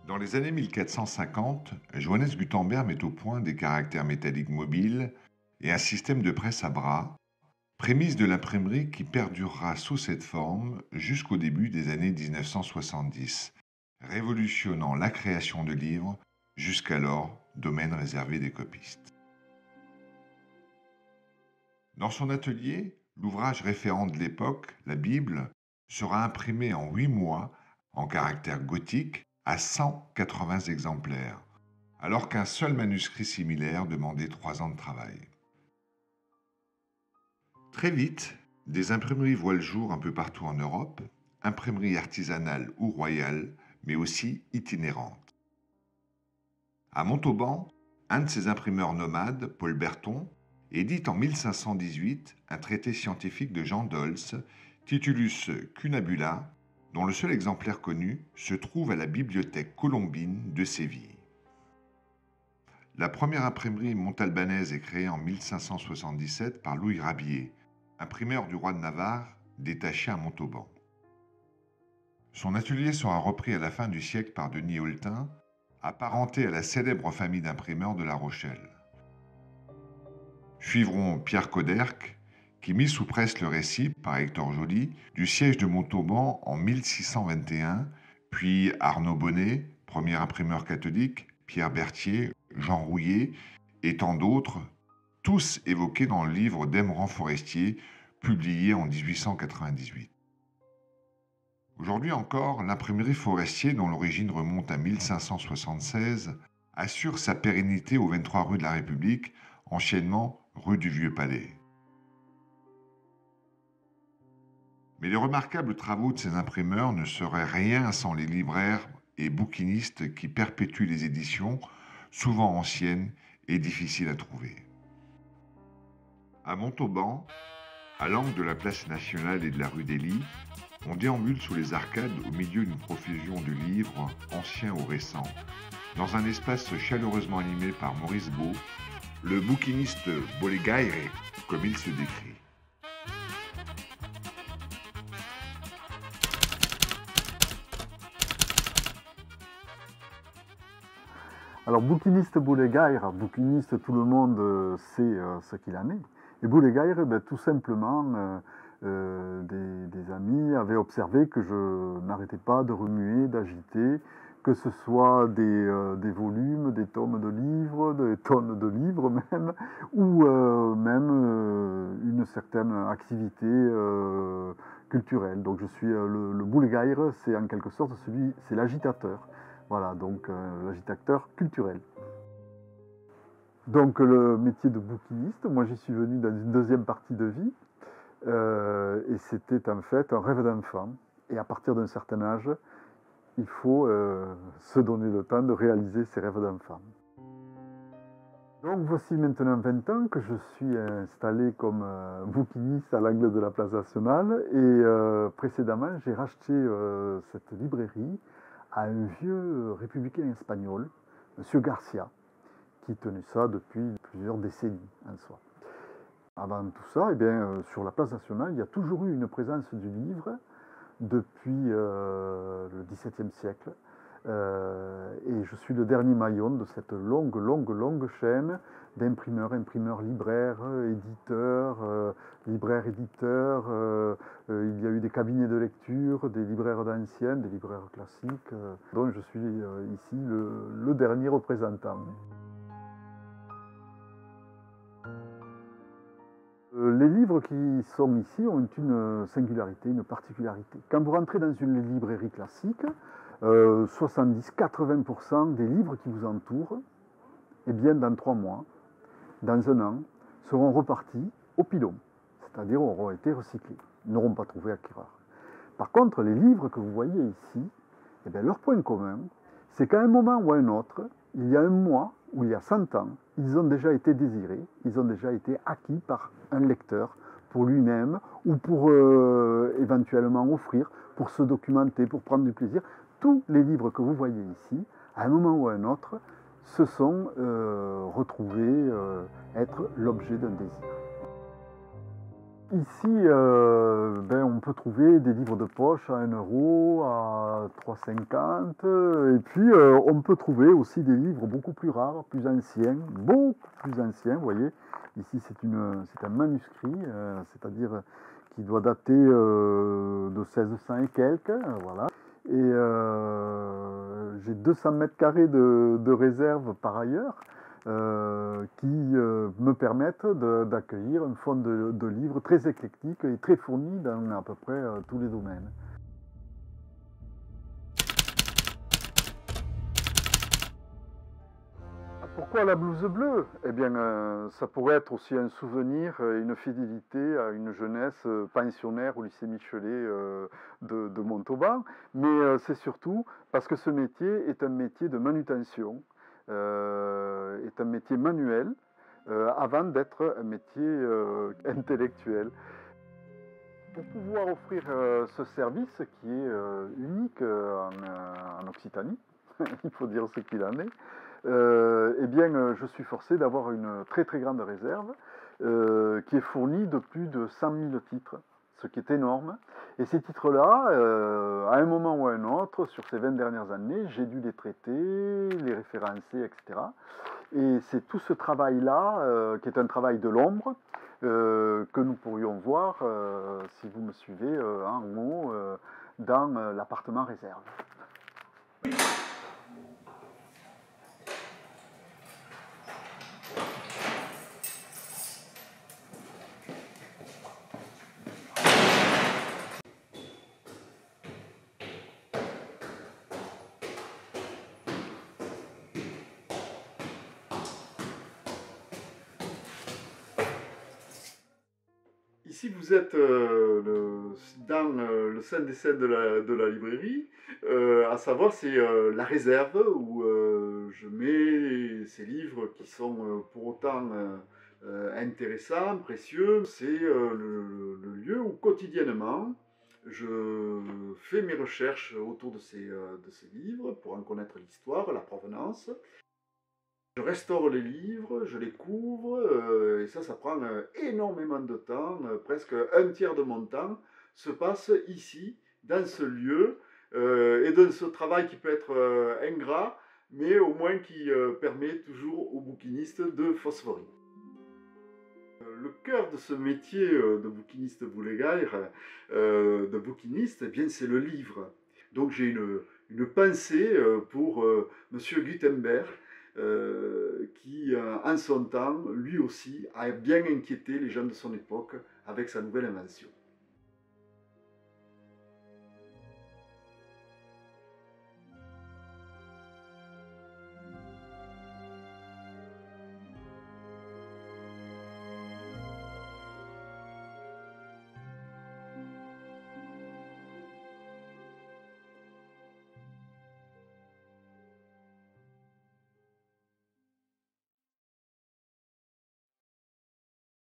Dans les années 1450, Johannes Gutenberg met au point des caractères métalliques mobiles et un système de presse à bras, prémisse de l'imprimerie qui perdurera sous cette forme jusqu'au début des années 1970, révolutionnant la création de livres, jusqu'alors domaine réservé des copistes. Dans son atelier, l'ouvrage référent de l'époque, la Bible, sera imprimé en 8 mois, en caractère gothique, à 180 exemplaires, alors qu'un seul manuscrit similaire demandait 3 ans de travail. Très vite, des imprimeries voient le jour un peu partout en Europe, imprimeries artisanales ou royales, mais aussi itinérantes. À Montauban, un de ces imprimeurs nomades, Paul Berton, édite en 1518 un traité scientifique de Jean Dolce, Titulus Cunabula, dont le seul exemplaire connu se trouve à la bibliothèque colombine de Séville. La première imprimerie montalbanaise est créée en 1577 par Louis Rabier, imprimeur du roi de Navarre détaché à Montauban. Son atelier sera repris à la fin du siècle par Denis Holtin, apparenté à la célèbre famille d'imprimeurs de La Rochelle. Suivront Pierre Coderc, qui mit sous presse le récit, par Hector Joly, du siège de Montauban en 1621, puis Arnaud Bonnet, premier imprimeur catholique, Pierre Berthier, Jean Rouillet et tant d'autres, tous évoqués dans le livre d'Aimerand Forestier, publié en 1898. Aujourd'hui encore, l'imprimerie Forestier, dont l'origine remonte à 1576, assure sa pérennité aux 23 rues de la République, anciennement rue du Vieux-Palais. Mais les remarquables travaux de ces imprimeurs ne seraient rien sans les libraires et bouquinistes qui perpétuent les éditions, souvent anciennes et difficiles à trouver. À Montauban, à l'angle de la place nationale et de la rue des Lys, on déambule sous les arcades au milieu d'une profusion de livres, anciens ou récents, dans un espace chaleureusement animé par Maurice Beau, le bouquiniste Bolegaire, comme il se décrit. Alors, bouquiniste Bolegaire, bouquiniste, tout le monde sait ce qu'il en est. Et Bolegaire, tout simplement, des amis avaient observé que je n'arrêtais pas de remuer, d'agiter, que ce soit des volumes, des tomes de livres, des tonnes de livres même, ou même une certaine activité culturelle. Donc je suis le Bolegaire, c'est en quelque sorte c'est l'agitateur. Voilà, donc l'agitateur culturel. Donc le métier de bouquiniste, moi j'y suis venu dans une deuxième partie de vie, et c'était en fait un rêve d'enfant. Et à partir d'un certain âge, il faut se donner le temps de réaliser ses rêves d'enfant. Donc voici maintenant 20 ans que je suis installé comme bouquiniste à l'angle de la place nationale, et précédemment j'ai racheté cette librairie à un vieux républicain espagnol, M. Garcia, qui tenait ça depuis plusieurs décennies en soi. Avant tout ça, sur la place nationale, il y a toujours eu une présence du livre depuis le XVIIe siècle. Et je suis le dernier maillon de cette longue chaîne d'imprimeurs, libraires, éditeurs, libraires-éditeurs. Il y a eu des cabinets de lecture, des libraires d'anciennes, des libraires classiques, dont je suis ici le dernier représentant. Les livres qui sont ici ont une singularité, une particularité. Quand vous rentrez dans une librairie classique, 70-80% des livres qui vous entourent, eh bien, dans 3 mois, dans 1 an, seront repartis au pilon, c'est-à-dire auront été recyclés, n'auront pas trouvé acquéreur. Par contre, les livres que vous voyez ici, eh bien, leur point commun, c'est qu'à un moment ou à un autre, il y a 1 mois ou il y a 100 ans, ils ont déjà été désirés, ils ont déjà été acquis par un lecteur pour lui-même ou pour éventuellement offrir, pour se documenter, pour prendre du plaisir. Tous les livres que vous voyez ici, à un moment ou à un autre, se sont retrouvés être l'objet d'un désir. Ici, on peut trouver des livres de poche à 1 € à 3,50 et puis on peut trouver aussi des livres beaucoup plus rares, plus anciens, beaucoup plus anciens, vous voyez. Ici, c'est un manuscrit, c'est-à-dire qui doit dater de 1600 et quelques, voilà. Et j'ai 200 mètres carrés de réserve par ailleurs qui me permettent d'accueillir une faune de livres très éclectique et très fournie dans à peu près tous les domaines. Pourquoi la blouse bleue? Eh bien, ça pourrait être aussi un souvenir, une fidélité à une jeunesse pensionnaire au lycée Michelet de Montauban, mais c'est surtout parce que ce métier est un métier de manutention, est un métier manuel, avant d'être un métier intellectuel. Pour pouvoir offrir ce service qui est unique en Occitanie, il faut dire ce qu'il en est, je suis forcé d'avoir une très très grande réserve qui est fournie de plus de 100 000 titres, ce qui est énorme. Et ces titres-là, à un moment ou à un autre, sur ces 20 dernières années, j'ai dû les traiter, les référencer, etc. Et c'est tout ce travail-là, qui est un travail de l'ombre, que nous pourrions voir, si vous me suivez, en haut, dans l'appartement réserve. Ici, vous êtes dans le sein des scènes de la librairie, à savoir c'est la réserve où je mets ces livres qui sont pour autant intéressants, précieux. C'est le lieu où quotidiennement je fais mes recherches autour de ces livres pour en connaître l'histoire, la provenance. Je restaure les livres, je les couvre, et ça prend énormément de temps, presque un tiers de mon temps se passe ici, dans ce lieu, et dans ce travail qui peut être ingrat, mais au moins qui permet toujours aux bouquinistes de phosphorer. Le cœur de ce métier de bouquiniste boulégaire, de bouquiniste, eh bien c'est le livre. Donc j'ai une pensée pour Monsieur Gutenberg, qui, en son temps, lui aussi, a bien inquiété les gens de son époque avec sa nouvelle invention.